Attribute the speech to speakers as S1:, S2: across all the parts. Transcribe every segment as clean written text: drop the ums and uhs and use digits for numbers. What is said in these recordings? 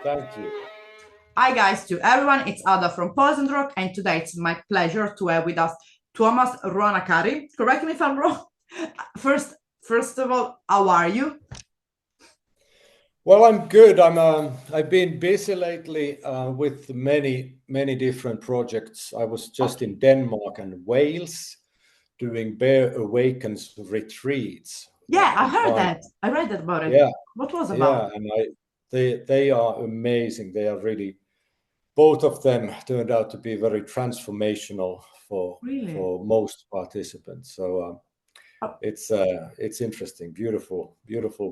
S1: Thank you.
S2: Hi guys, to everyone, it's Ada from Poison Rock, and today it's my pleasure to have with us Tuomas Rounakari. Correct me if I'm wrong. First of all, how are you?
S1: Well, I'm good. I've been busy lately with many different projects. I was just in Denmark and Wales doing Bear Awakens retreats.
S2: Yeah, I heard that. I read that about it.
S1: Yeah,
S2: What was
S1: yeah,
S2: about?
S1: and they are amazing. They are really, both of them turned out to be very transformational for
S2: Really?
S1: most participants. So
S2: Oh,
S1: it's interesting, beautiful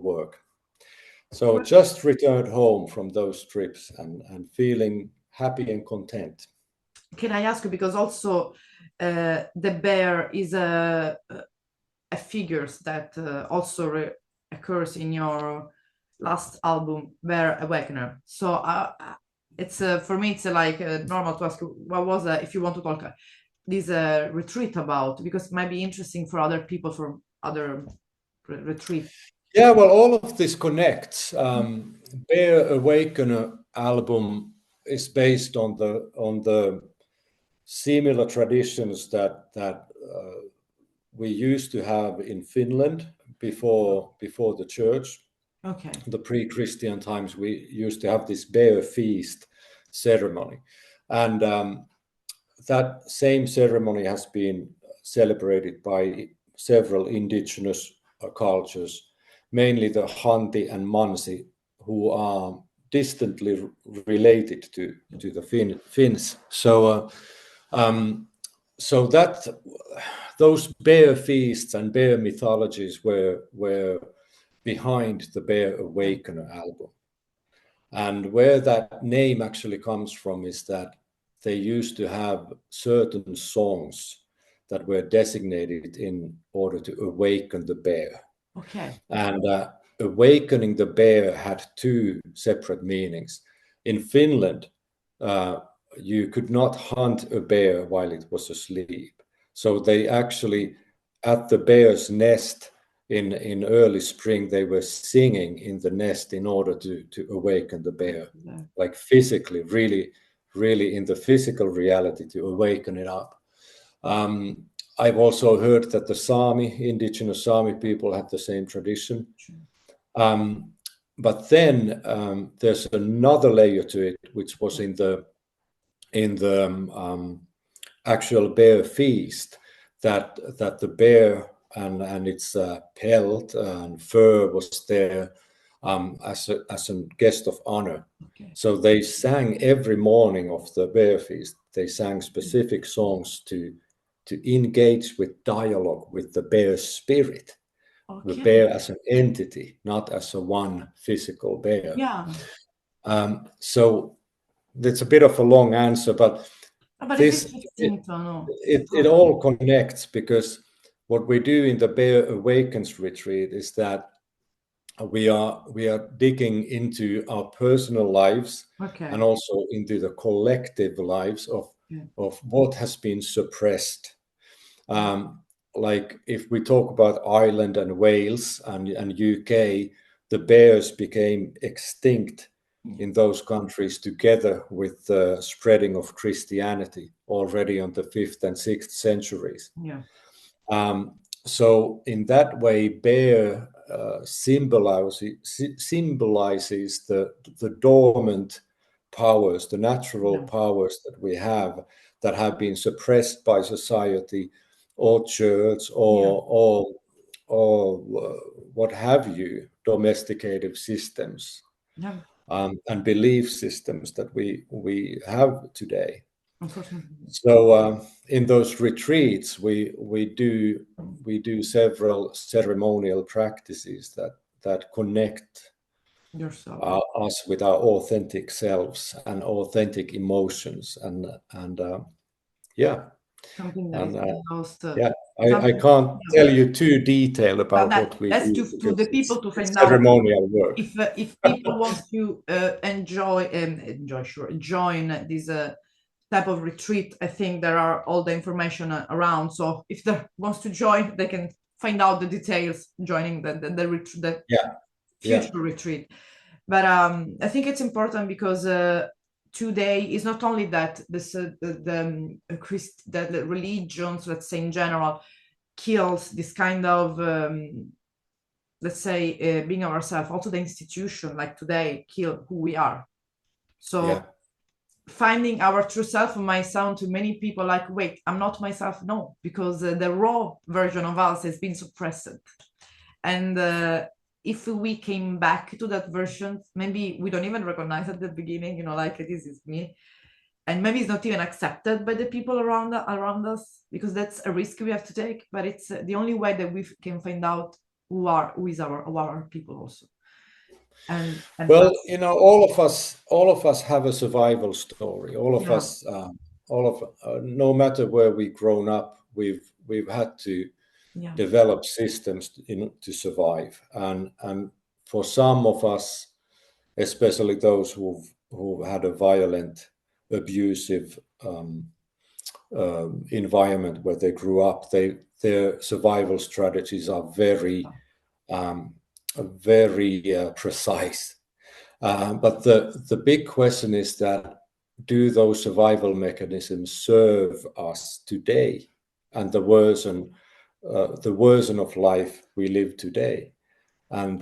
S1: work. So just returned home from those trips and feeling happy and content.
S2: can I ask you, because also the bear is a figures that also occurs in your last album, Bear Awakener. So it's for me, it's like normal to ask what was if you want to talk this retreat about, because it might be interesting for other people from other retreat.
S1: Yeah, well, all of this connects. Bear Awakener album is based on the similar traditions that we used to have in Finland before the church.
S2: Okay.
S1: The pre-Christian times, we used to have this bear feast ceremony, and that same ceremony has been celebrated by several indigenous cultures, mainly the Hanti and Mansi, who are distantly related to the Finns. So that those bear feasts and bear mythologies were behind the Bear Awakener album. And where that name actually comes from is that they used to have certain songs that were designated in order to awaken the bear.
S2: Okay.
S1: And awakening the bear had two separate meanings. In Finland, you could not hunt a bear while it was asleep. So they actually, at the bear's nest in early spring, they were singing in the nest in order to awaken the bear, like physically, really in the physical reality, to awaken it up. I've also heard that the indigenous Sami people had the same tradition. But then there's another layer to it, which was in the actual bear feast, that the bear and its pelt and fur was there as a guest of honor.
S2: Okay.
S1: So they sang every morning of the bear feast. They sang specific songs to engage with dialogue with the bear's spirit.
S2: Okay.
S1: The bear as an entity, not as a one physical bear.
S2: Yeah.
S1: So that's a bit of a long answer, but
S2: it's interesting to know.
S1: It all connects, because what we do in the Bear Awakens retreat is that we are digging into our personal lives, and also into the collective lives of what has been suppressed. Like if we talk about Ireland and Wales and UK, the bears became extinct in those countries together with the spreading of Christianity already on the 5th and 6th centuries.
S2: Yeah.
S1: So in that way, bear symbolizes the dormant powers, the natural powers that we have, that have been suppressed by society or church or what have you, domesticated systems. And belief systems that we have today.
S2: Unfortunately.
S1: So in those retreats, we do several ceremonial practices that connect us with our authentic selves and authentic emotions, and yeah.
S2: Something that is lost.
S1: Yeah, I can't tell you too detailed about what we
S2: that's
S1: do,
S2: to the people to find
S1: ceremonial work.
S2: If people want to join this type of retreat, I think there are all the information around. So if they wants to join, they can find out the details joining the future retreat. But I think it's important because today is not only that the religions, let's say in general, kills this kind of let's say being ourselves. Also, the institution, like today, kill who we are. So finding our true self might sound to many people like, wait, I'm not myself. No, because the raw version of us has been suppressed. And if we came back to that version, maybe we don't even recognize at the beginning, you know, like this is me. And maybe it's not even accepted by the people around us, because that's a risk we have to take. But it's the only way that we can find out who is our people also. And
S1: well, you know, all of us have a survival story. All of us, no matter where we've grown up, we've had to develop systems to survive. And for some of us, especially those who've had a violent, abusive environment where they grew up, their survival strategies are very precise. But the big question is that, do those survival mechanisms serve us today and the version of life we live today? And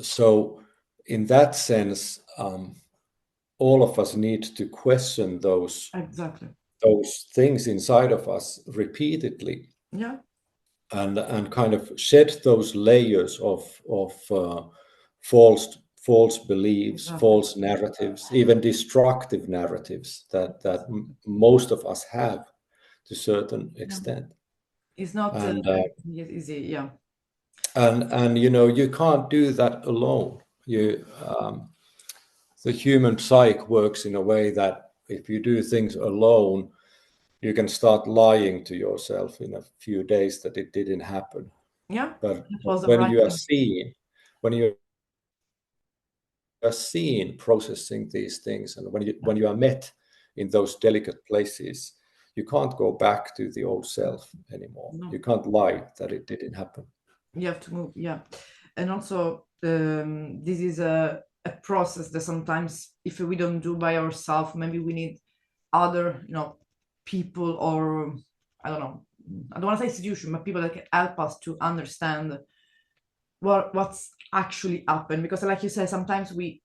S1: so in that sense, all of us need to question those things inside of us repeatedly. And kind of shed those layers of false beliefs, false narratives, even destructive narratives that most of us have to a certain extent.
S2: It's not easy,
S1: And you know, you can't do that alone. The human psyche works in a way that if you do things alone, you can start lying to yourself in a few days that it didn't happen. But when you are seen processing these things, and when you are met in those delicate places, you can't go back to the old self anymore. You can't lie that it didn't happen.
S2: You have to move, and also this is a process that sometimes, if we don't do by ourselves, maybe we need other, you know, people, or I don't want to say institution, but people that can help us to understand what's actually happened. Because like you said, sometimes we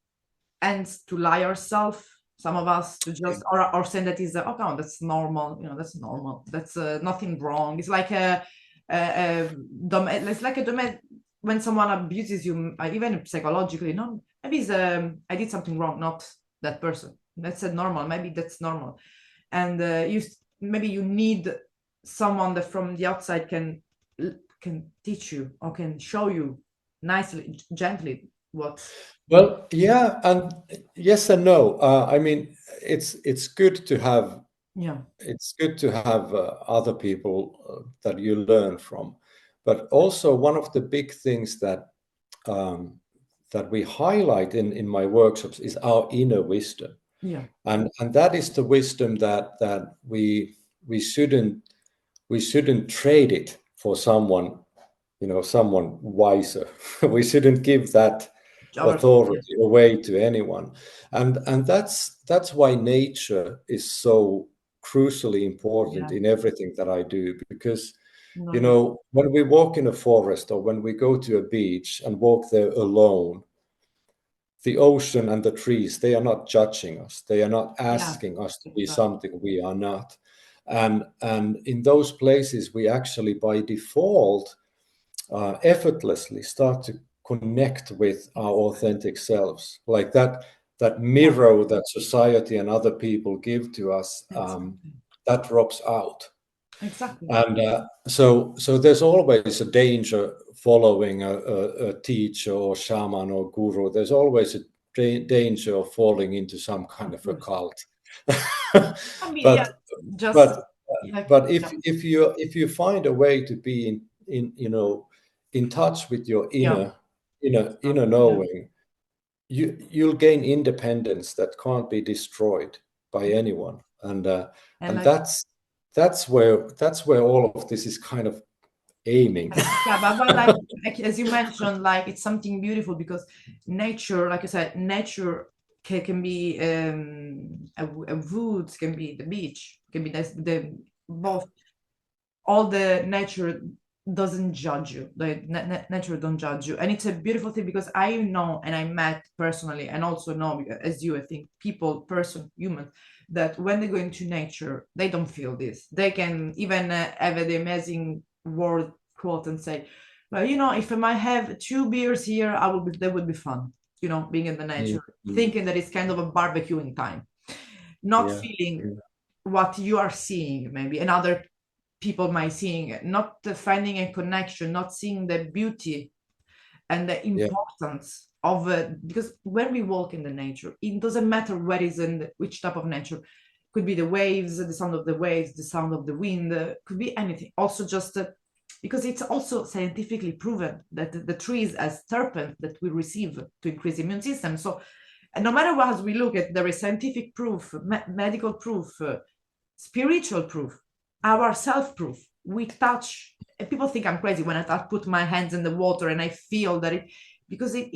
S2: end to lie ourselves, some of us, to just or saying that is oh no, that's normal, you know, that's normal, that's nothing wrong. It's like it's like when someone abuses you, even psychologically, no, maybe it's I did something wrong, not that person. That's normal, maybe that's normal. And maybe you need someone that from the outside can teach you or can show you nicely, gently what.
S1: Well, yeah, and yes and no. I mean, it's good to have other people that you learn from, but also one of the big things that that we highlight in my workshops is our inner wisdom. And that is the wisdom that we shouldn't trade it for someone, you know, someone wiser. We shouldn't give that authority away to anyone. And that's why nature is so crucially important in everything that I do, because you know, when we walk in a forest or when we go to a beach and walk there alone, the ocean and the trees, they are not judging us. They are not asking us to be something we are not. And in those places, we actually by default effortlessly start to connect with our authentic selves, like that mirror that society and other people give to us, that drops out. And so there's always a danger following a teacher or shaman or guru. There's always a danger of falling into some kind of a cult. But if you find a way to be in you know, in touch with your inner knowing, you'll gain independence that can't be destroyed by anyone. And that's where all of this is kind of aiming.
S2: But like as you mentioned, like it's something beautiful because nature, like I said, nature can be a woods, can be the beach, can be the both. All the nature doesn't judge you. The nature don't judge you, and it's a beautiful thing because I know and I met personally, and also know as you, I think people, human, that when they go into nature, they don't feel this. They can even have the amazing word quote and say, well, you know, if I might have 2 beers here, that would be fun. You know, being in the nature, thinking that it's kind of a barbecuing time, not feeling what you are seeing, maybe another people might seeing, not finding a connection, not seeing the beauty and the importance of because when we walk in the nature, it doesn't matter where is in which type of nature. Could be the waves, the sound of the waves, the sound of the wind, could be anything. Also just because it's also scientifically proven that the trees as terpenes that we receive to increase immune system. So no matter what we look at, there is scientific proof, medical proof, spiritual proof, our self-proof. We touch, and people think I'm crazy when I put my hands in the water and I feel that because it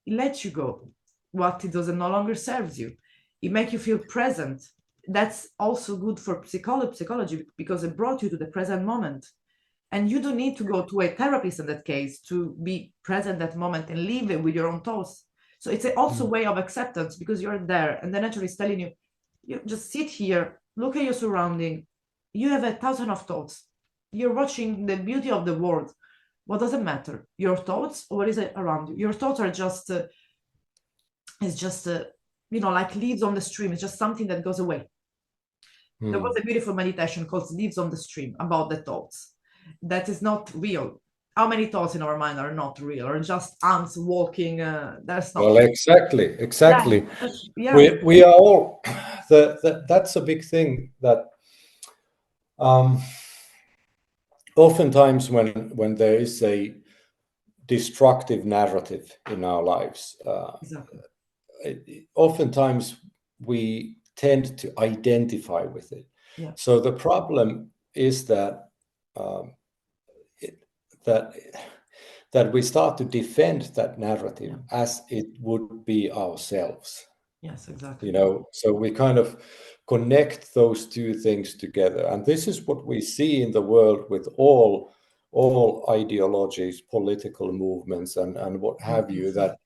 S2: lets you go what it doesn't no longer serves you. It makes you feel present. That's also good for psychology because it brought you to the present moment. And you don't need to go to a therapist in that case to be present that moment and live it with your own thoughts. So it's also a way of acceptance because you're there and the nature is telling you, you just sit here, look at your surrounding. You have 1,000 of thoughts. You're watching the beauty of the world. What does it matter? Your thoughts or what is it around you? Your thoughts are just, like leaves on the stream. It's just something that goes away. There was a beautiful meditation called Leaves on the Stream about the thoughts. That is not real. How many thoughts in our mind are not real or just ants walking? That's not.
S1: Well, exactly.
S2: Yeah.
S1: We are all. That's a big thing that oftentimes when there is a destructive narrative in our lives,
S2: Exactly.
S1: Oftentimes we tend to identify with it.
S2: Yeah.
S1: So the problem is that that we start to defend that narrative as it would be ourselves.
S2: Yes, exactly.
S1: You know, so we kind of connect those two things together, and this is what we see in the world with all ideologies, political movements, and what have you. That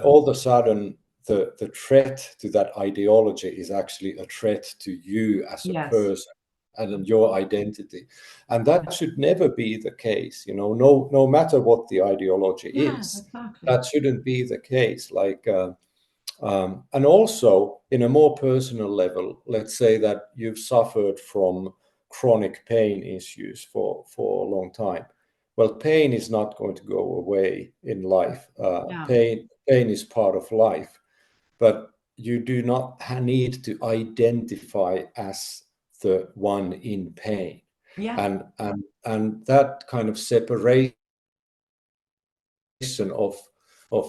S1: all of a sudden the threat to that ideology is actually a threat to you as a person and your identity, and that should never be the case. You know, no matter what the ideology is, that shouldn't be the case. Like. And also, in a more personal level, let's say that you've suffered from chronic pain issues for a long time. Well, pain is not going to go away in life. Pain is part of life, but you do not need to identify as the one in pain. And that kind of separation of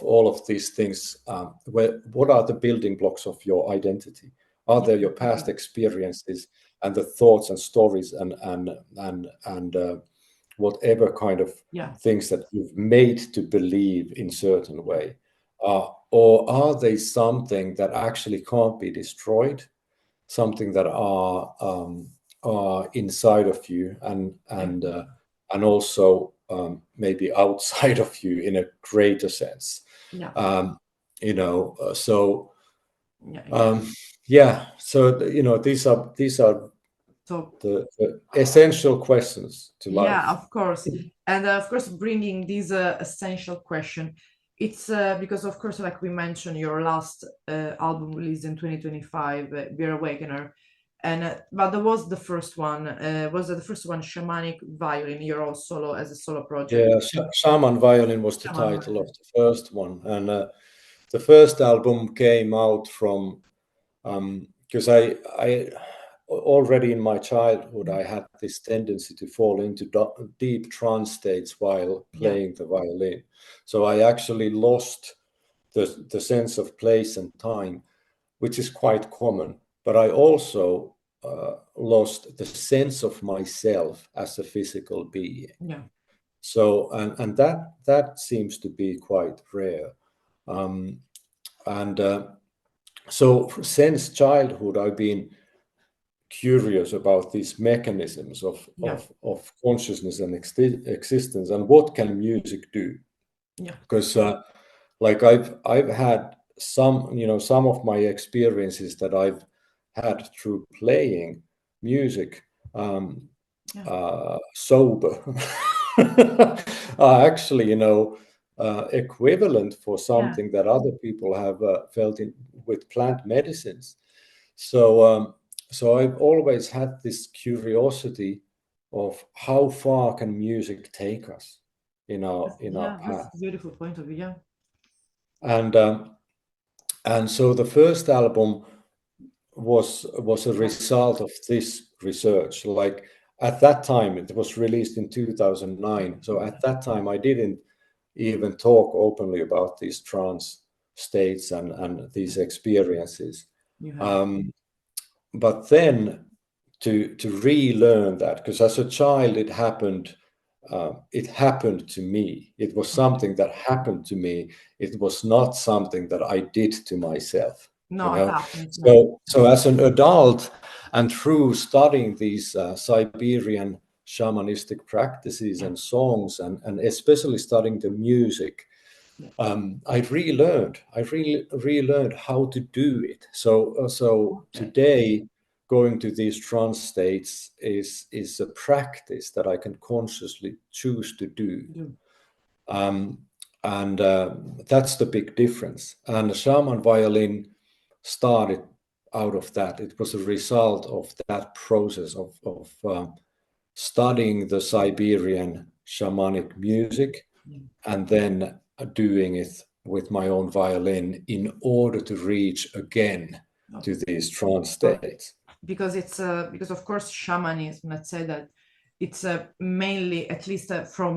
S1: all of these things, what are the building blocks of your identity? Are there your past experiences and the thoughts and stories and whatever kind of things that you've made to believe in certain way, or are they something that actually can't be destroyed, something that are inside of you and also maybe outside of you in a greater sense. You know, so these are the essential questions to life.
S2: Yeah, of course. And of course, bringing this essential question, it's because, of course, like we mentioned, your last album released in 2025, Beer Awakener, and but there was the first one, was the first one Shamanic Violin, your own solo as a solo project?
S1: Yeah, Shaman Violin was the title of the first one, and the first album came out from because I already in my childhood I had this tendency to fall into deep trance states while playing the violin. So I actually lost the sense of place and time, which is quite common. But I also lost the sense of myself as a physical being. So and that seems to be quite rare. So since childhood, I've been curious about these mechanisms of consciousness and existence, and what can music do? Because like I've had some of my experiences that I've had through playing music sober are actually equivalent for something that other people have felt in with plant medicines. So I've always had this curiosity of how far can music take us in our path.
S2: That's a beautiful point of view.
S1: And so the first album was a result of this research. Like at that time, it was released in 2009. So at that time, I didn't even talk openly about these trance states and these experiences. But then to relearn that, because as a child it happened to me. It was something that happened to me. It was not something that I did to myself. So as an adult, and through studying these Siberian shamanistic practices and songs, and especially studying the music, I relearned how to do it. So today, going to these trance states is a practice that I can consciously choose to do. And that's the big difference. And the shaman violin started out of that. It was a result of that process of studying the Siberian shamanic music and then doing it with my own violin in order to reach again to these trance states.
S2: Because it's because of course shamanism, let's say that it's mainly, at least for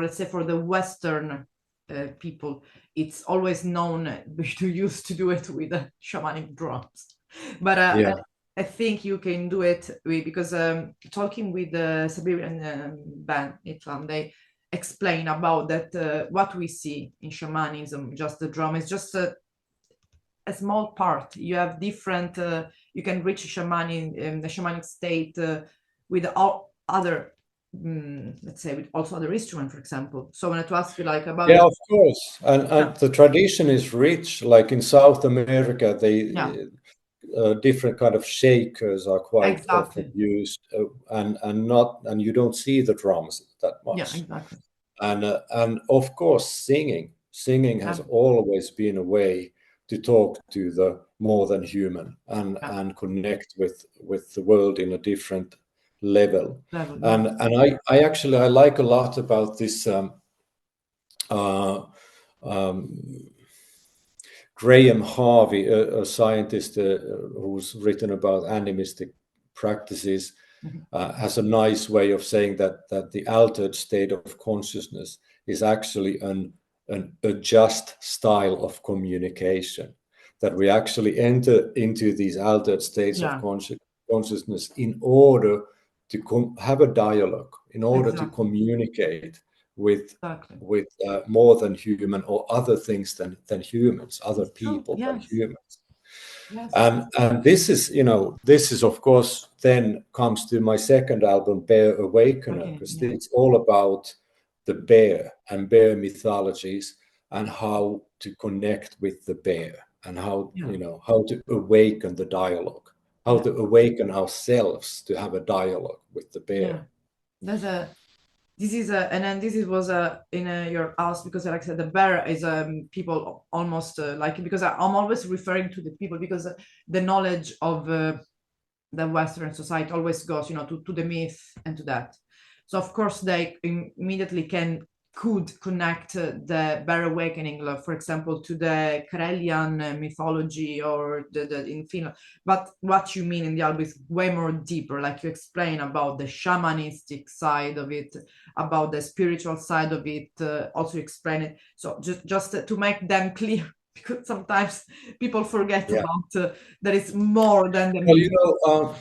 S2: let's say for the Western people, it's always known to use to do it with shamanic drums. But I think you can do it because talking with the Siberian band Itlam, they explain about that what we see in shamanism, just the drum is just a small part. You have different you can reach the shamanic state with all other let's say with also other instruments, for example. So I wanted to ask you like about
S1: of course, and the tradition is rich. Like in South America, they different kind of shakers are quite often used, and you don't see the drums that much. And of course, singing has always been a way to talk to the more than human and connect with the world in a different level. And I actually like a lot about this Graham Harvey, a scientist who's written about animistic practices, has a nice way of saying that the altered state of consciousness is actually an just style of communication, that we actually enter into these altered states of consciousness in order to have a dialogue, in order to communicate with more than human or other things than humans, other people than humans. And this is of course then comes to my second album, Bear Awakener, because it's all about the bear and bear mythologies and how to connect with the bear and how how to awaken the dialogue, how to awaken ourselves to have a dialogue with the bear.
S2: And then this was in your house, because like I said, the bear is people almost like, because I'm always referring to the people, because the knowledge of the Western society always goes to the myth and to that. So of course they immediately could connect the bear awakening, for example, to the Karelian mythology or the in Finland. But what you mean in the album is way more deeper, like you explain about the shamanistic side of it, about the spiritual side of it, also explain it. So just to make them clear, because sometimes people forget about there is more than the
S1: Well,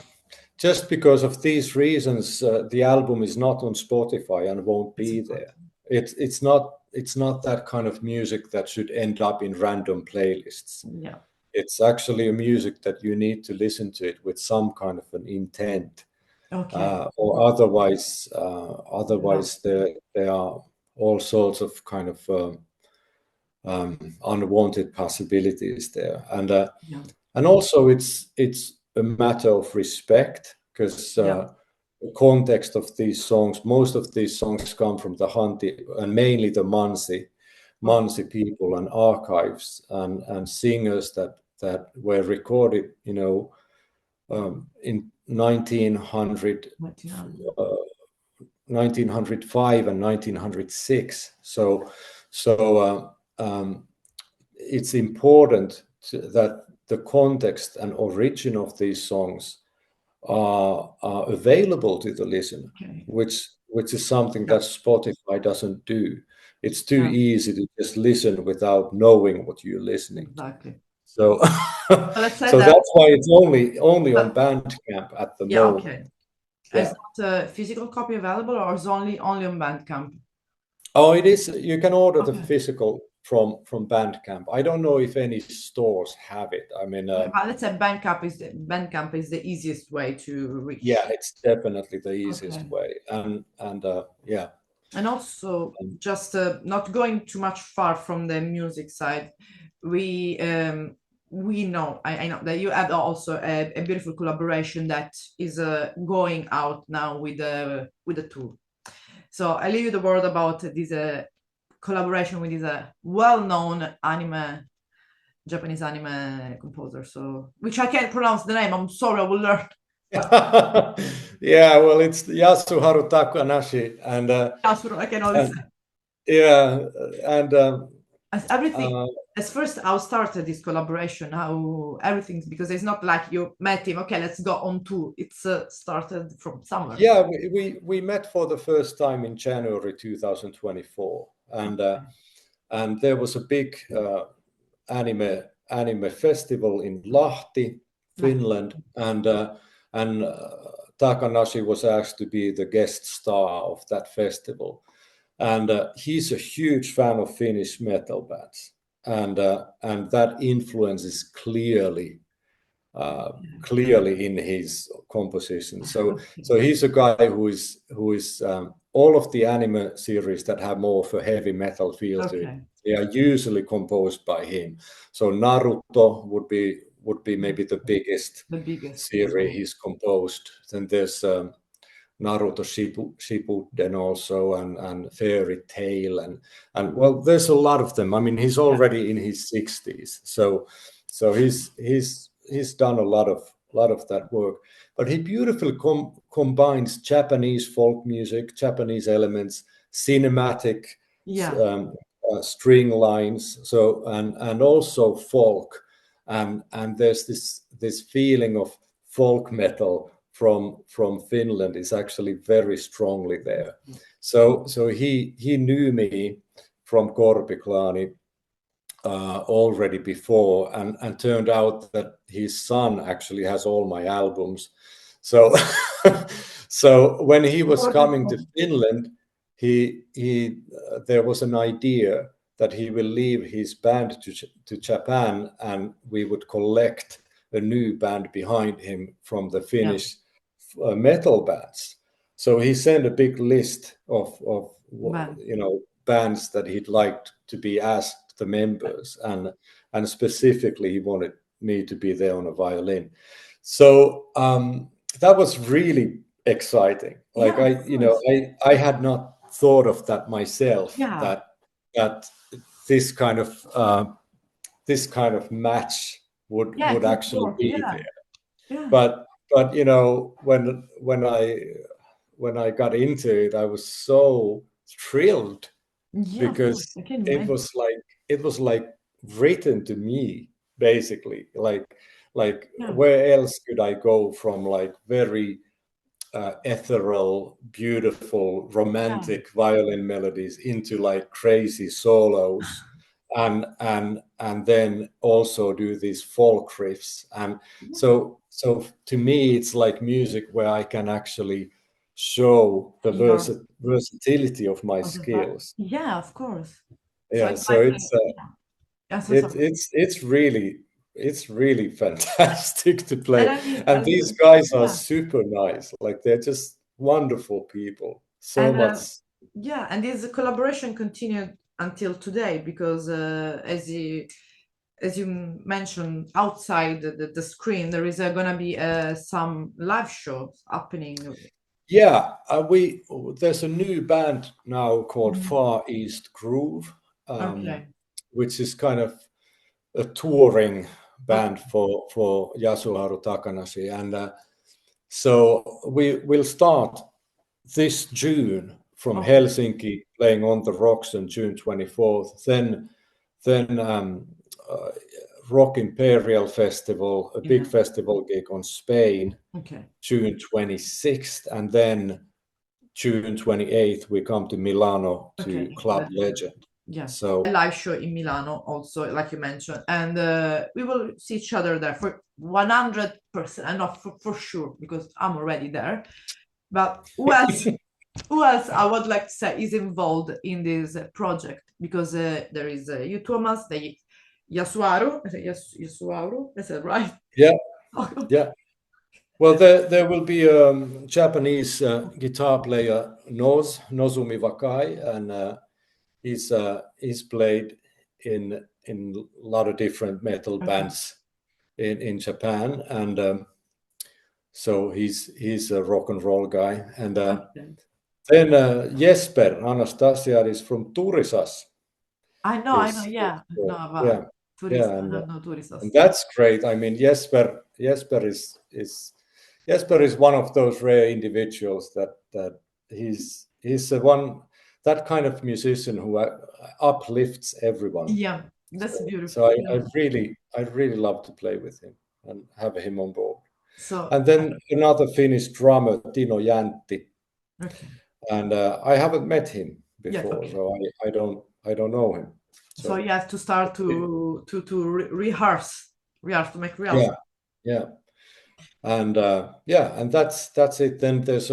S1: just because of these reasons, the album is not on Spotify and won't be there. It's not that kind of music that should end up in random playlists.
S2: Yeah.
S1: It's actually a music that you need to listen to it with some kind of an intent.
S2: Okay.
S1: Or otherwise there are all sorts of kind of unwanted possibilities there, and also it's a matter of respect, because the context of these songs, most of these songs come from the Hanti and mainly the Mansi people and archives and singers that were recorded, you know, in 1905 and 1906. So it's important that the context and origin of these songs are available to the listener, which is something that Spotify doesn't do. It's too easy to just listen without knowing what you're listening to. So, so that's why it's only on Bandcamp at the moment.
S2: Okay. Is not a physical copy available, or is only on Bandcamp?
S1: Oh, it is. You can order the physical from Bandcamp. I don't know if any stores have it. I mean,
S2: let's say Bandcamp is the easiest way to reach.
S1: Yeah, it's definitely the easiest way, and yeah.
S2: And also, just not going too much far from the music side, we know, I know that you have also a beautiful collaboration that is going out now with the tour. So I leave you the word about this collaboration with this well-known Japanese anime composer. So, which I can't pronounce the name. I'm sorry, I will learn.
S1: Yeah, well, it's Yasuharu Takanashi, and
S2: Yasuharu, I can only say.
S1: Yeah, and
S2: as everything. As first, how started this collaboration? How everything, because it's not like you met him. Okay, let's go on tour. It's started from somewhere.
S1: Yeah, we met for the first time in January 2024, and there was a big anime festival in Lahti, Finland, and Takanashi was asked to be the guest star of that festival, and he's a huge fan of Finnish metal bands, and that influence is clearly in his composition. So he's a guy who is all of the anime series that have more of a heavy metal feel to it. They are usually composed by him. So Naruto would be maybe the biggest series he's composed. Then there's Naruto Shippuden also, and Fairy Tail, and well, there's a lot of them. I mean, he's already in his 60s, so he's done a lot of that work. But he beautifully combines Japanese folk music, Japanese elements, cinematic string lines, so and also folk, and there's this feeling of folk metal from Finland is actually very strongly there. So he knew me from Korpiklaani already before, and turned out that his son actually has all my albums. So so when he was coming to Finland, there was an idea that he will leave his band to Japan, and we would collect a new band behind him from the Finnish metal bands. So he sent a big list of bands that he'd like to be asked the members, and specifically he wanted me to be there on a violin. So that was really exciting. Like I had not thought of that myself. That this kind of match would actually be there. But when I got into it, I was so thrilled, because it was like written to me, basically. Like where else could I go from like very ethereal, beautiful, romantic violin melodies into like crazy solos and then also do these folk riffs. And so to me, it's like music where I can actually show the versatility of my skills.
S2: Yeah, of course.
S1: Yeah, so it's really fantastic to play. And these guys are super nice. Like they're just wonderful people. So much.
S2: Yeah, and this collaboration continued until today because as you mentioned, outside the screen, there is gonna be some live shows happening.
S1: Yeah, there's a new band now called Far East Groove, which is kind of a touring band for Yasuharu Takanashi, and so we will start this June from Helsinki, playing on the Rocks on June 24th. Then Rock Imperial Festival, a big festival gig on Spain, June 26th, and then June 28th we come to Milano to Club Legend.
S2: Yeah, so a live show in Milano also, like you mentioned, and we will see each other there for 100%, and not for sure because I'm already there. But who else I would like to say is involved in this project? Because there is you, Tuomas, the Yasuharu. Yasuharu, is that right?
S1: Yeah, yeah. Well, there will be a Japanese guitar player, Nozumi Wakai, and he's played in a lot of different metal bands in Japan, and so he's a rock and roll guy. And then Jesper Anastasiadis from Turisas.
S2: I know, yeah.
S1: And that's great. I mean, Jesper is one of those rare individuals that he's that kind of musician who uplifts everyone.
S2: Yeah, that's beautiful.
S1: So I really love to play with him and have him on board. And then another Finnish drummer, Tino Jäntti. And I haven't met him before, so I don't know him.
S2: So you have to start to rehearse to make rehearsal.
S1: Yeah. And and that's it. Then there's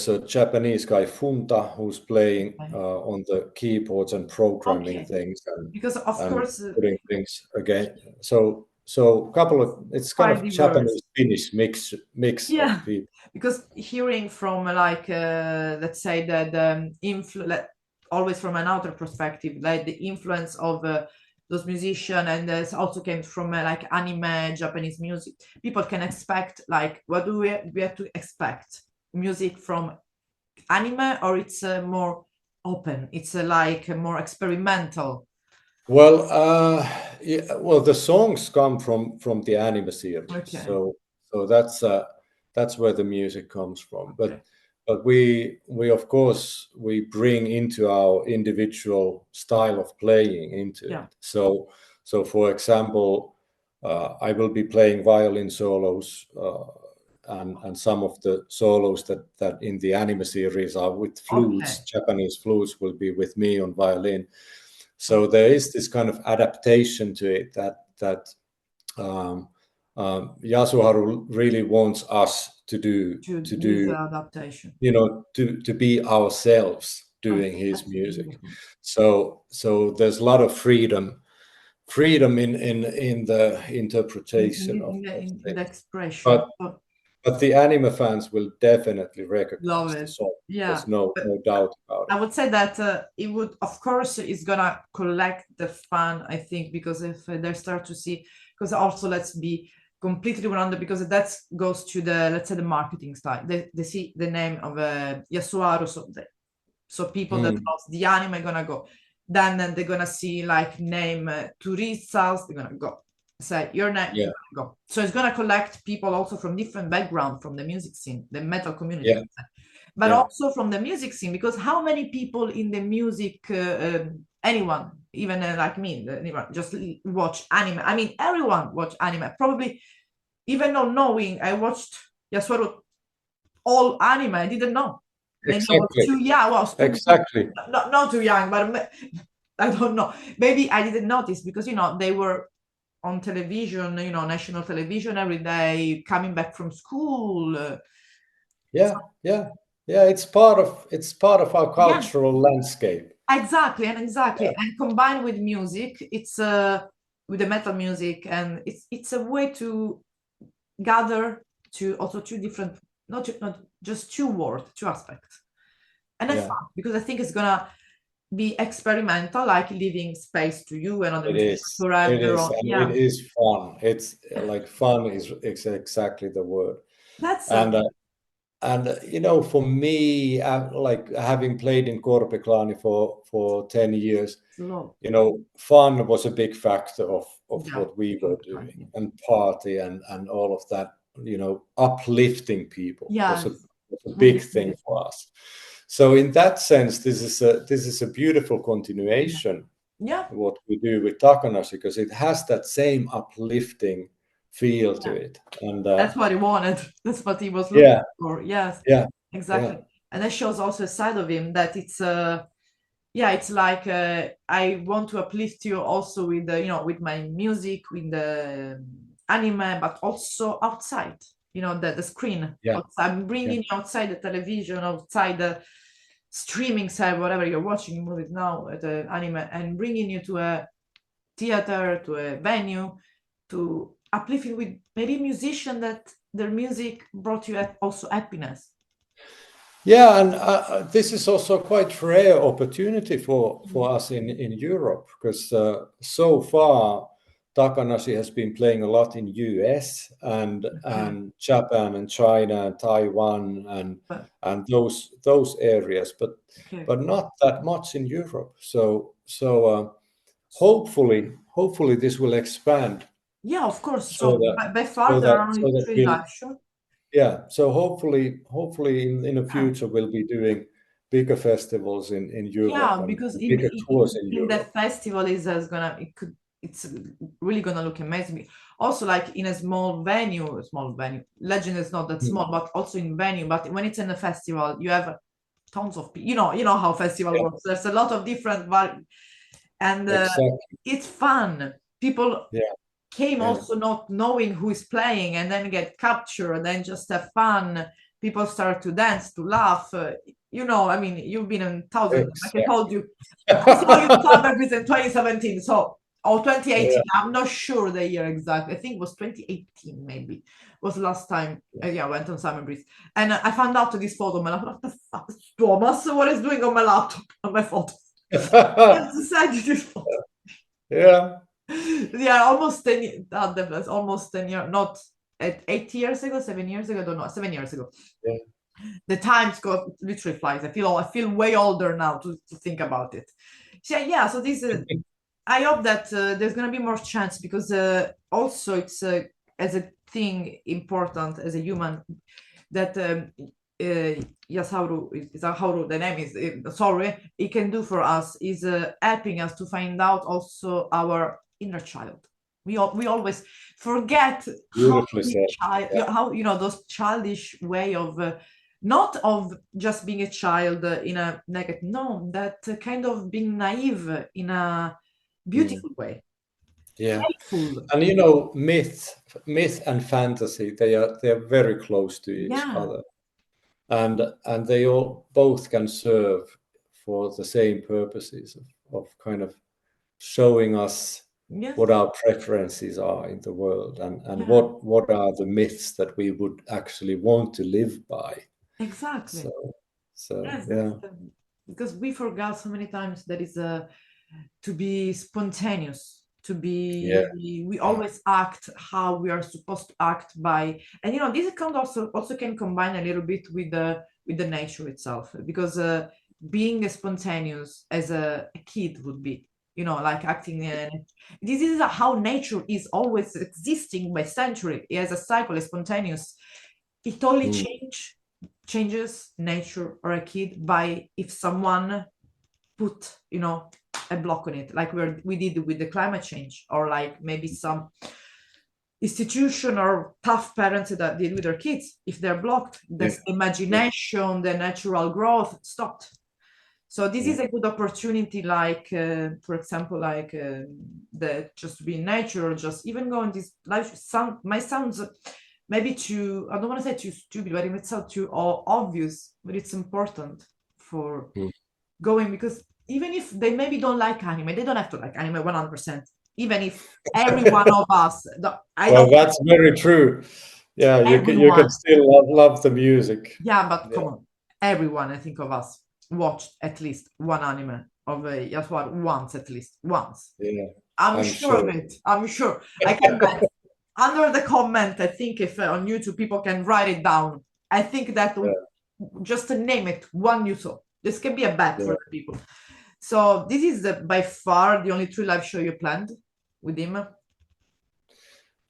S1: a Japanese guy, Funta, who's playing on the keyboards and programming things, and
S2: because of course
S1: putting things again. So it's kind of Japanese Finnish mix of people.
S2: Because hearing from let's say the always from an outer perspective, like the influence of those musicians, and this also came from like anime, Japanese music. People can expect like, what do we have to expect? Music from anime, or it's more open? It's like more experimental.
S1: Well, the songs come from the anime series, so that's where the music comes from. But we of course we bring into our individual style of playing into it. So for example, I will be playing violin solos, and some of the solos that in the anime series are with flutes. Japanese flutes will be with me on violin. So there is this kind of adaptation to it that Yasuharu really wants us to do
S2: adaptation.
S1: To be ourselves doing his music. So there's a lot of freedom in the interpretation of
S2: the expression.
S1: But the anime fans will definitely recognize the song.
S2: Yeah,
S1: there's no doubt about it.
S2: I would say that it would, of course, is gonna collect the fan, I think, because if they start to see, because also let's be completely 100, because that goes to the, let's say, the marketing style. They see the name of Yasuharu, so people that love the anime are gonna go. Then they're gonna see like name Turisas, they're gonna go. Say your name, go. So it's gonna collect people also from different background, from the music scene, the metal community, but also from the music scene, because how many people in the music, anyone, even like me, just watch anime. I mean, everyone watch anime. Probably, even not knowing, I watched Yasuharu all anime. I didn't know. maybe I was too young. Well,
S1: exactly.
S2: Not too young, but I don't know. Maybe I didn't notice because, you know, they were on television, you know, national television every day, coming back from school.
S1: Yeah. It's part of our cultural landscape.
S2: Exactly,
S1: Yeah.
S2: and combined with music, it's with the metal music, and it's a way to gather two different, not just two words, two aspects, and that's fun because I think it's gonna be experimental, like leaving space to you and other musicians to have their own.
S1: It is fun. It's like fun is exactly the word.
S2: That's
S1: and you know, for me, like having played in Korpiklaani for 10 years, you know, fun was a big factor of what we were doing, and party and all of that, you know, uplifting people was a big thing for us. So in that sense, this is a beautiful continuation. What we do with Takanashi, because it has that same uplifting feel to it, and
S2: that's what he wanted. That's what he was looking for. Yes, exactly. And that shows also a side of him that it's it's like I want to uplift you also with the, you know, with my music, with the anime, but also outside, you know, the screen. I'm bringing you outside the television, outside the streaming side, whatever you're watching movies now, the anime, and bringing you to a theater, to a venue, to uplift you with maybe a musician that their music brought you also happiness.
S1: Yeah, and this is also a quite rare opportunity for us in Europe, because so far Takanashi has been playing a lot in US and Japan and China and Taiwan and those areas, but not that much in Europe. So hopefully this will expand.
S2: Yeah, of course. So by far there are only 3 live shows.
S1: Yeah, so hopefully in the future we'll be doing bigger festivals in Europe.
S2: Yeah, because
S1: bigger tours in Europe.
S2: The festival it's really gonna look amazing. Also, like in a small venue, Legend is not that small, but also in venue. But when it's in a festival, you have tons of people. You know how festival works. There's a lot of different and it's fun. People came also not knowing who is playing, and then get captured, and then just have fun. People start to dance, to laugh. You know, I mean, you've been in thousands. Like I told you, I saw you Summerbeats in 2017, or 2018. I'm not sure the year exact. I think it was 2018, maybe was the last time. I went on Summerbeats, and I found out this photo. My laptop, what the fuck, Tuomas? What is doing on my laptop on my photos? I decided this photo. Almost 10 almost 10 years, not 8 years ago, 7 years ago, I don't know, 7 years ago. The times go literally flies. I feel way older now to think about it. So this I hope that there's gonna be more chance, because also it's as a thing important as a human that Yasuharu, the name is sorry, it can do for us is helping us to find out also our inner child. We always forget how you know, those childish way of not of just being a child in a negative, no, that kind of being naive in a beautiful way.
S1: Playful. And you know, myth and fantasy, they are very close to each other, and they all both can serve for the same purposes of kind of showing us what our preferences are in the world, and what are the myths that we would actually want to live by.
S2: Exactly.
S1: So
S2: because we forgot so many times that is to be spontaneous, to be we always act how we are supposed to act by, and you know, this can also can combine a little bit with the nature itself, because being spontaneous as a kid would be, you know, like acting this is how nature is always existing by century as a cycle, is spontaneous. It only changes nature or a kid by if someone put, you know, a block on it, like we did with the climate change, or like maybe some institution or tough parents that deal with their kids. If they're blocked, the imagination, the natural growth stopped. So this is a good opportunity, like, for example, like the just to be in nature, or just even go in this life. My sounds maybe too, I don't want to say too stupid, but it might sound too obvious, but it's important for going, because even if they maybe don't like anime, they don't have to like anime 100%. Even if every one of us,
S1: well, that's very true. Yeah, you can still love the music.
S2: Yeah, but come on, everyone, I think, of us watched at least one anime of Yasuharu once, at least once.
S1: Yeah,
S2: I'm sure of it. I'm sure. I can bet. Under the comment, I think if on YouTube people can write it down, I think that just to name it, one you saw. This can be a bet for the people. So this is by far the only true live show you planned with him.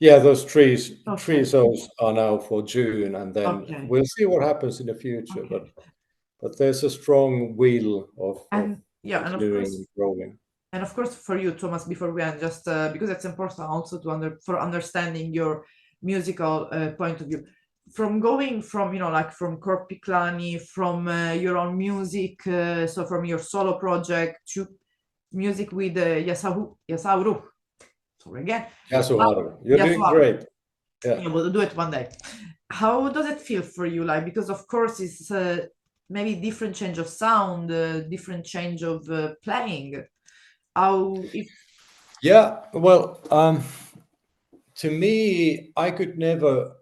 S1: Yeah, those three shows are now for June, and then we'll see what happens in the future. But there's a strong will of doing and growing.
S2: And of course, for you, Tuomas, before we end, just because it's important also for understanding your musical point of view, from going from, like from Korpiklani, from your own music, so from your solo project to music with Yasuharu. Sorry again.
S1: Yasuharu, you're doing great.
S2: Yeah, we'll do it one day. How does it feel for you? Like, because of course it's maybe different change of sound, different change of playing.
S1: Yeah, well, to me, I could never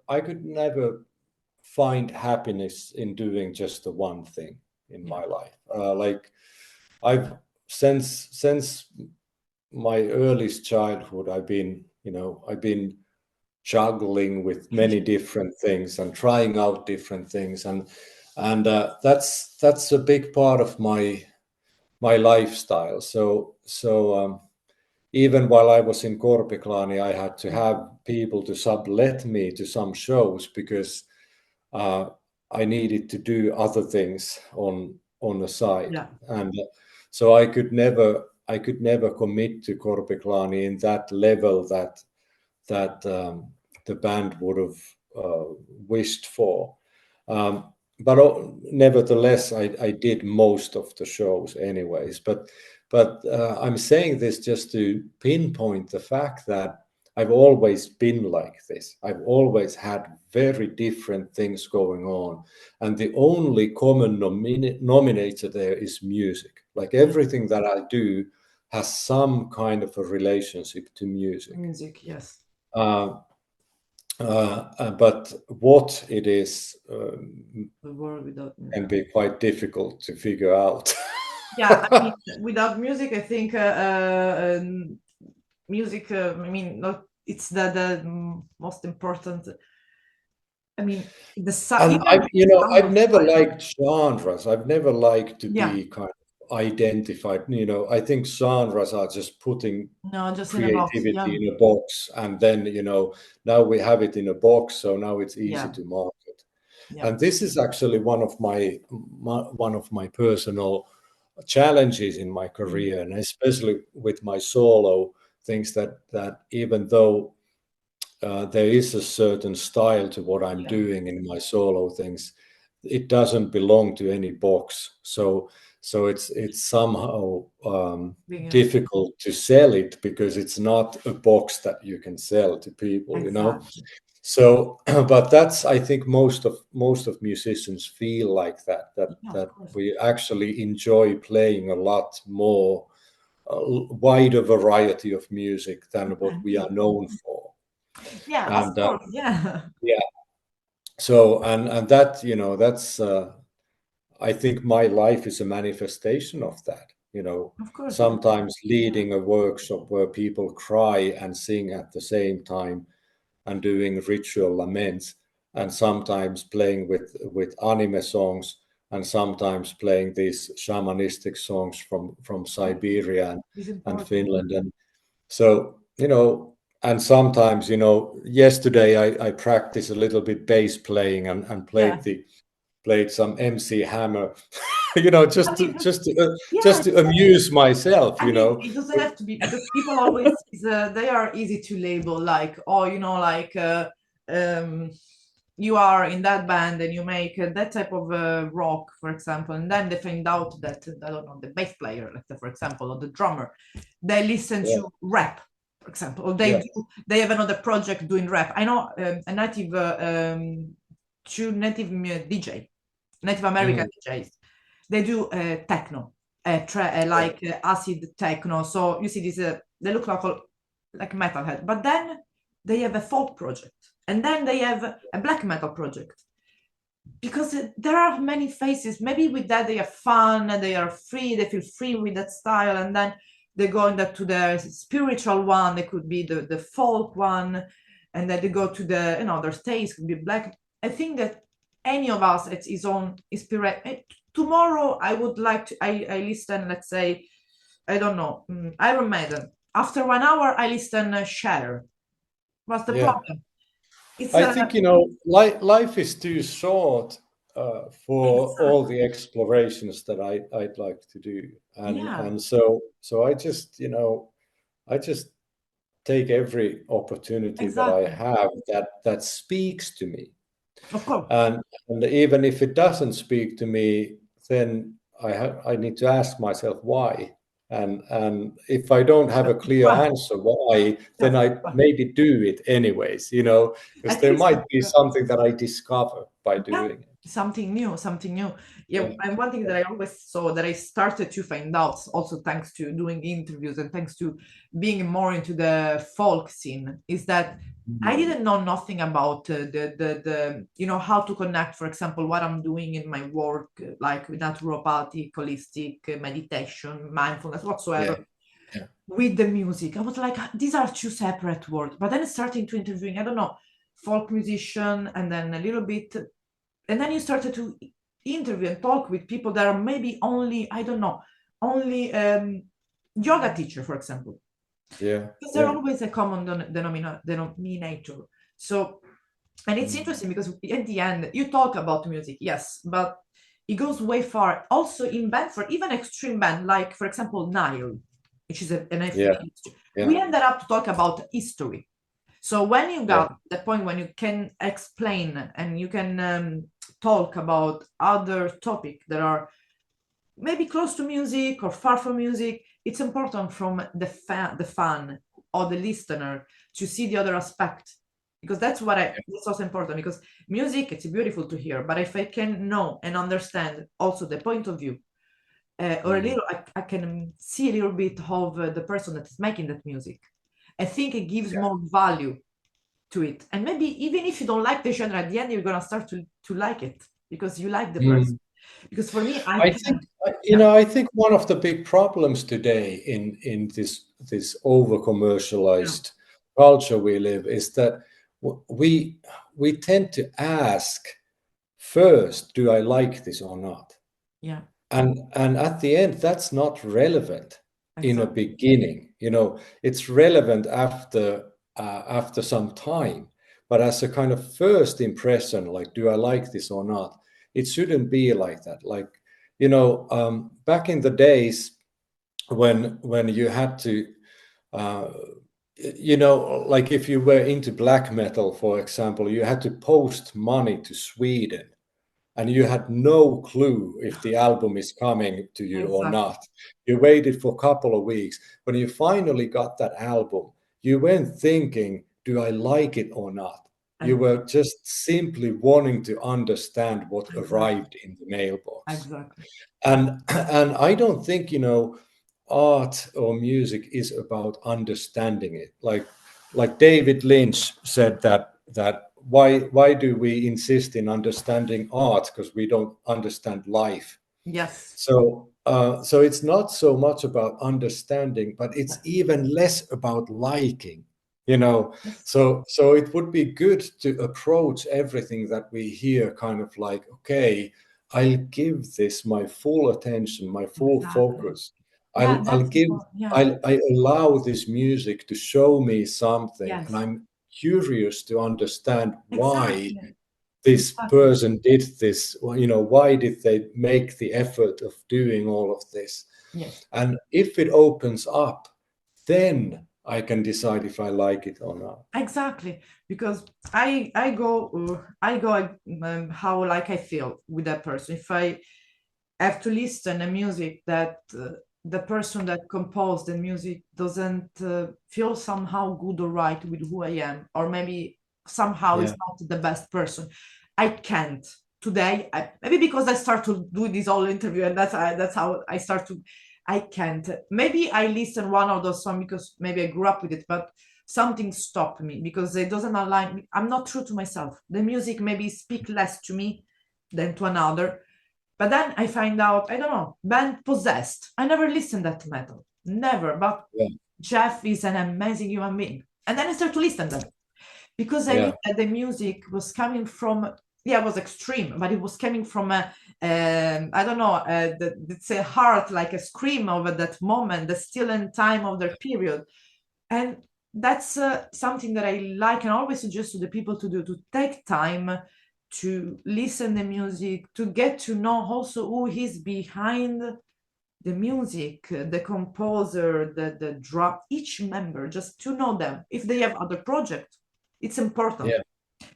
S1: find happiness in doing just the one thing in my life. Like I've since my earliest childhood, I've been juggling with many different things and trying out different things, and that's a big part of my lifestyle. So even while I was in Korpiklani, I had to have people to sublet me to some shows because I needed to do other things on the side, and so I could never commit to Korpiklani in that level that the band would have wished for. But nevertheless, I did most of the shows anyways. But I'm saying this just to pinpoint the fact that I've always been like this. I've always had very different things going on. And the only common denominator there is music. Like everything that I do has some kind of a relationship to music.
S2: Music, yes.
S1: But what it is
S2: the world without music
S1: can be quite difficult to figure out.
S2: Yeah, I mean, without music, I think music. I mean, not it's the most important. I mean, the sound.
S1: I've never liked genres. I've never liked to be kind of identified. I think genres are just putting creativity in a box, and then now we have it in a box, so now it's easy to market. And this is actually one of my personal challenges in my career, and especially with my solo things, that even though there is a certain style to what I'm doing in my solo things, it doesn't belong to any box. So it's somehow difficult to sell it because it's not a box that you can sell to people, So, but that's, I think most of musicians feel like that we actually enjoy playing a lot more, wider variety of music than what we are known for.
S2: Of course,
S1: So, and that, that's, I think my life is a manifestation of that. Sometimes leading a workshop where people cry and sing at the same time, and doing ritual laments, and sometimes playing with anime songs, and sometimes playing these shamanistic songs from Siberia and Finland, and so and sometimes yesterday I practiced a little bit bass playing and played some MC Hammer you know, just to amuse myself, you know.
S2: It doesn't have to be, because people always they are easy to label, like, oh, you know, like you are in that band and you make that type of rock, for example, and then they find out that I don't know, the bass player, let's say, for example, or the drummer, they listen to rap, for example, or they have another project doing rap. I know a native DJ, Native American DJs. They do techno, like acid techno. So you see this, they look like metalhead, but then they have a folk project, and then they have a black metal project, because there are many faces. Maybe with that they are fun and they are free, they feel free with that style, and then they go to the spiritual one. They could be the folk one, and then they go to the, you know, their taste could be black. I think that any of us, it's his own inspiration. Tomorrow I would like to, I listen, let's say, I don't know, Iron Maiden. After 1 hour I listen Shatter. What's the problem?
S1: I think, you know, life is too short for all the explorations that I'd like to do, and so I just, you know, I just take every opportunity that I have that speaks to me.
S2: Of course.
S1: And even if it doesn't speak to me, then I need to ask myself why. And if I don't have a clear answer why, then I maybe do it anyways, you know, because there might be something that I discover by doing it.
S2: Something new. Yeah. And one thing that I always saw, that I started to find out, also thanks to doing interviews and thanks to being more into the folk scene, is that I didn't know nothing about the you know, how to connect, for example, what I'm doing in my work, like with naturopathy, holistic meditation, mindfulness, whatsoever, with the music. I was like, these are two separate worlds. But then starting to interviewing, I don't know, folk musician, and then a little bit, and then you started to interview and talk with people that are maybe only, I don't know, only yoga teacher, for example. Because they're always a common denominator. So, and it's interesting because at the end you talk about music, yes, but it goes way far. Also in band, for even extreme band, like for example Nile, which is an we ended up to talk about history. So when you got the point when you can explain and you can talk about other topics that are maybe close to music or far from music, it's important from the fan or the listener to see the other aspect, because that's what it's also important, because music, it's beautiful to hear, but if I can know and understand also the point of view, or a little, I can see a little bit of the person that is making that music, I think it gives more value to it. And maybe even if you don't like the genre, at the end you're gonna start to like it because you like the person. Because for me, I think,
S1: you know, I think one of the big problems today in this over commercialized culture we live is that we tend to ask first, do I like this or not?
S2: Yeah.
S1: And at the end, that's not relevant in a beginning. You know, it's relevant after some time, but as a kind of first impression, like, do I like this or not? It shouldn't be like that. Like, you know, back in the days when you had to, you know, like if you were into black metal, for example, you had to post money to Sweden, and you had no clue if the album is coming to you or not. You waited for a couple of weeks. When you finally got that album, you weren't thinking, do I like it or not? You were just simply wanting to understand what arrived in the mailbox. And I don't think, you know, art or music is about understanding it. Like David Lynch said that why do we insist in understanding art? Because we don't understand life.
S2: Yes.
S1: So it's not so much about understanding, but it's even less about liking, you know. So it would be good to approach everything that we hear kind of like, okay, I'll give this my full attention, my full focus. I allow this music to show me something, and I'm curious to understand why this person did this, why did they make the effort of doing all of this?
S2: Yes.
S1: And if it opens up, then I can decide if I like it or not.
S2: Exactly, because I go how like I feel with that person. If I have to listen to music that the person that composed the music doesn't feel somehow good or right with who I am, or maybe somehow is not the best person, I can't. Today, maybe because I start to do this whole interview, and that's how I start to. I can't. Maybe I listen one of those songs because maybe I grew up with it, but something stopped me because it doesn't align me. I'm not true to myself. The music maybe speak less to me than to another. But then I find out, I don't know, band Possessed. I never listened that metal. Never. But Jeff is an amazing human being. And then I start to listen to them. Because I knew that the music was coming from, it was extreme, but it was coming from I don't know, it's a heart, like a scream over that moment, the still in time of their period. And that's something that I like and always suggest to the people to do, to take time to listen to music, to get to know also who is behind the music, the composer, the drum, each member, just to know them. If they have other projects, it's important.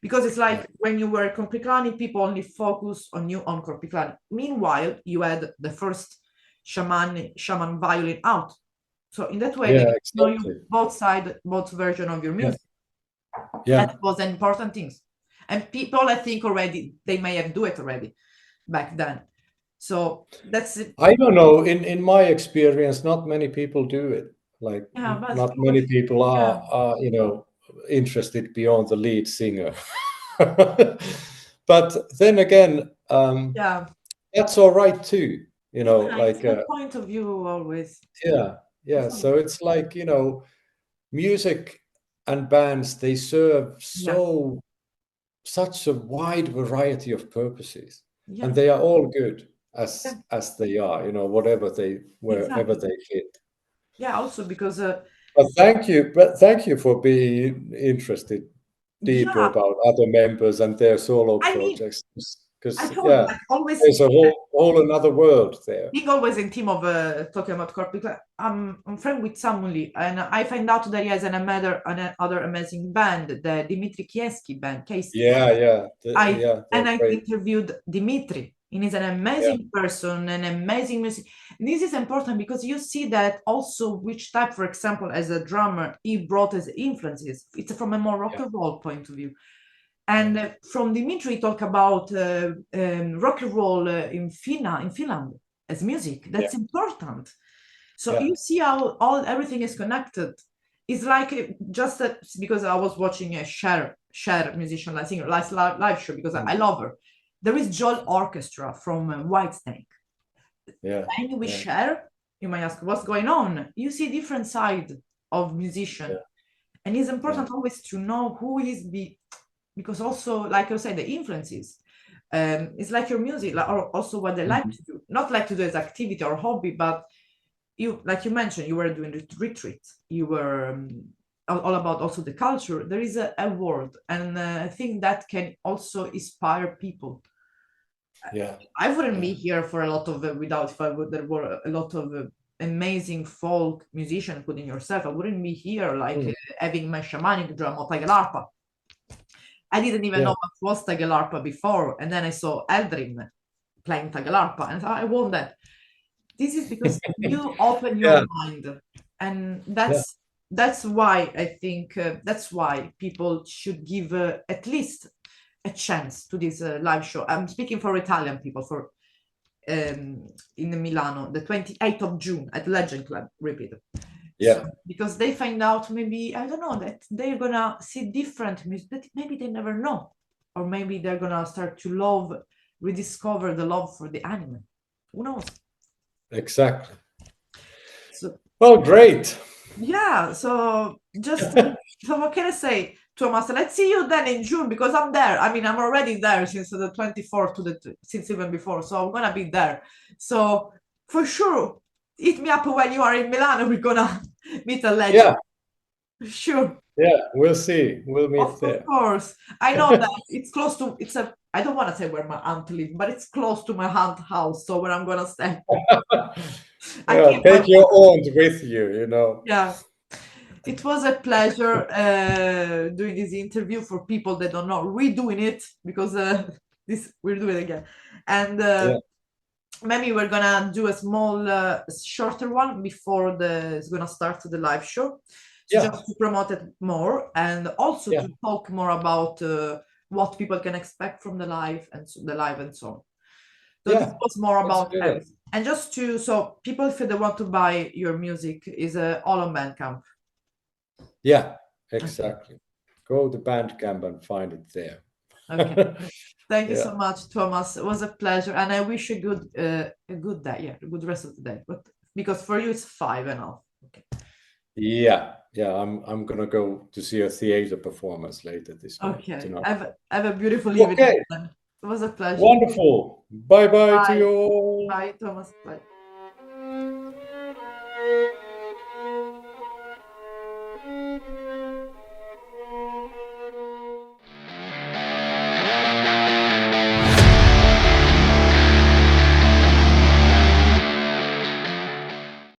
S2: Because it's like when you were Corpiclani, people only focus on you on Corpiclani. Meanwhile, you had the first shaman violin out. So in that way, they know you both sides, both versions of your music. That was an important thing. And people, I think already, they may have do it already back then. So that's it.
S1: I don't know. In my experience, not many people do it. Like not many people are interested beyond the lead singer. But then again, that's all right too. Like
S2: the point of view always.
S1: So it's like music and bands, they serve such a wide variety of purposes, and they are all good as they are, wherever they fit.
S2: Also because
S1: but thank you for being interested deeper about other members and their solo projects, because there's a whole another world there.
S2: Being always in team of talking about Corpiclani, I'm friend with Samuli, and I find out that he has another amazing band, the Dimitri Kieski band. I interviewed Dimitri, and he's an amazing person, an amazing music. And this is important because you see that also which type, for example, as a drummer, he brought as influences. It's from a more rock and roll point of view. And from Dimitri, talk about rock and roll in Finland as music. That's important. So you see how everything is connected. It's like just because I was watching a Cher musician, I think, live show because I love her. There is Joel Orchestra from Whitesnake. And with Cher, you might ask, what's going on? You see different side of musician. And it's important always to know who is because also, like I said, the influences. It's like your music, or also what they like to do. Not like to do as activity or hobby, but like you mentioned, you were doing the retreat. You were all about also the culture. There is a word, and I think that can also inspire people. I wouldn't be here for a lot of there were a lot of amazing folk musicians, including yourself. I wouldn't be here like having my shamanic drum or tagelarpa. I didn't even know what was tagelarpa before, and then I saw Eldrim playing tagelarpa, and I thought, I want that. This is because you open your mind, and that's why I think that's why people should give at least a chance to this live show. I'm speaking for Italian people for in Milano, the 28th of June at Legend Club. Repeat. So, because they find out maybe, I don't know, that they're gonna see different music that maybe they never know, or maybe they're gonna start to rediscover the love for the anime. Who knows?
S1: Exactly. Well, great.
S2: So just so what can I say, Tuomas? Let's see you then in June, because I'm there. I mean, I'm already there since the 24th since even before, so I'm gonna be there. So for sure, hit me up when you are in Milan. We're gonna meet a legend. Sure.
S1: Yeah, we'll see. We'll meet there.
S2: Of course. I know that it's close to, I don't want to say where my aunt lives, but it's close to my aunt's house, so where I'm going to stay.
S1: Yeah, take your aunt with you, you know.
S2: Yeah. It was a pleasure doing this interview for people that don't know, redoing it because we're doing it again. And maybe we're gonna do a small, shorter one before it's gonna start the live show. So just to promote it more and also to talk more about what people can expect from the live and so on. So this was more about everything. And just so people, if they want to buy your music, is all on Bandcamp.
S1: Yeah, exactly. Go to Bandcamp and find it there.
S2: Okay. Thank you so much, Tuomas. It was a pleasure, and I wish you a good day. Yeah, a good rest of the day. But because for you it's 5:30. Okay.
S1: Yeah. I'm gonna go to see a theater performance later this night.
S2: Okay.
S1: Tonight.
S2: Have a beautiful evening.
S1: Okay.
S2: It was a pleasure.
S1: Wonderful. Bye to you all.
S2: Bye, Tuomas. Bye.